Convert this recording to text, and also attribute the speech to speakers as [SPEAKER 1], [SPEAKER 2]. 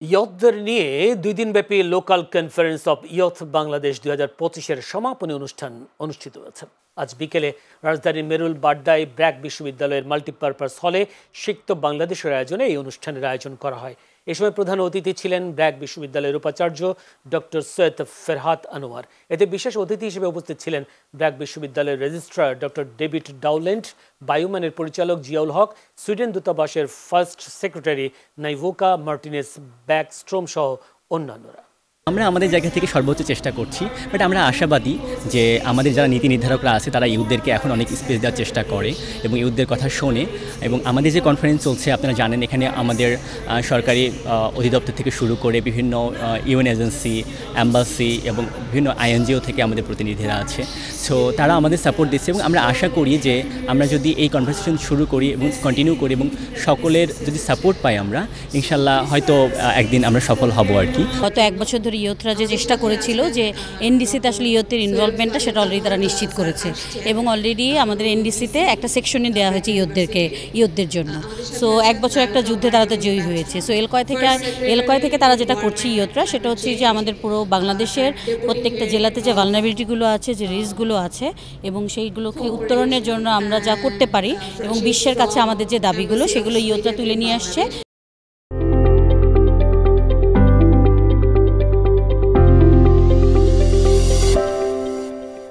[SPEAKER 1] ইয়থদের নিয়ে 2 দিনব্যাপী local conference of youth Bangladesh 2025-এর সমাপনী অনুষ্ঠান অনুষ্ঠিত হয়েছে। আজ বিকেলে রাজধানীর মেরুল বাড্ডায় ব্র্যাক বিশ্ববিদ্যালয়ের মাল্টিপারপাস হলে সিক্ত বাংলাদেশের আয়োজনে এই অনুষ্ঠানের আয়োজন করা হয়। এ সময় প্রধান অতিথি ছিলেন ব্র্যাক বিশ্ববিদ্যালয়ের উপাচার্য ডক্টর সৈয়দ ফেরহাত আনোয়ার। এতে বিশেষ অতিথি হিসেবে উপস্থিত ছিলেন ব্র্যাক বিশ্ববিদ্যালয়ের রেজিস্ট্রার ডক্টর ডেভিড ডাউল্যান্ড, বায়ুমানের পরিচালক জিয়াউল হক, সুইডেন দূতাবাসের ফার্স্ট সেক্রেটারি নাইভোকা মার্টিনেস ব্যাকস্ট্রোম সহ অন্যান্যরা।
[SPEAKER 2] আমরা আমাদের জায়গা থেকে সর্বোচ্চ চেষ্টা করছি, বাট আমরা আশাবাদী যে আমাদের যারা নীতি নির্ধারকরা আছে তারা ইউথদেরকে এখন অনেক স্পেস দেওয়ার চেষ্টা করে এবং ইউথদের কথা শোনে। এবং আমাদের যে কনফারেন্স চলছে আপনারা জানেন, এখানে আমাদের সরকারি অধিদপ্তর থেকে শুরু করে বিভিন্ন ইউএন এজেন্সি, অ্যাম্বাসি এবং বিভিন্ন আইএনজিও থেকে আমাদের প্রতিনিধিরা আছে। সো তারা আমাদের সাপোর্ট দিচ্ছে এবং আমরা আশা করি যে আমরা যদি এই কনভারসেশন শুরু করি এবং কন্টিনিউ করি এবং সকলের যদি সাপোর্ট পাই আমরা ইনশাল্লাহ হয়তো একদিন আমরা সফল হব আর কি।
[SPEAKER 3] গত এক বছর ধরে ইয়থরা যে চেষ্টা করেছিল যে এনডিসিতে আসলে ইয়থের ইনভলভমেন্টটা সেটা অলরেডি তারা নিশ্চিত করেছে এবং অলরেডি আমাদের এনডিসিতে একটা সেকশনে দেওয়া হয়েছে ইয়থদের জন্য। সো এক বছর একটা যুদ্ধে তারা তো জয়ী হয়েছে। সো এলকয় থেকে তারা যেটা করছে ইয়থরা, সেটা হচ্ছে যে আমাদের পুরো বাংলাদেশের প্রত্যেকটা জেলাতে যে ভালনারেবিলিটিগুলো আছে, যে রিস্কগুলো আছে এবং সেইগুলোকে উত্তরণের জন্য আমরা যা করতে পারি এবং বিশ্বের কাছে আমাদের যে দাবিগুলো সেগুলো ইয়থরা তুলে নিয়ে আসছে।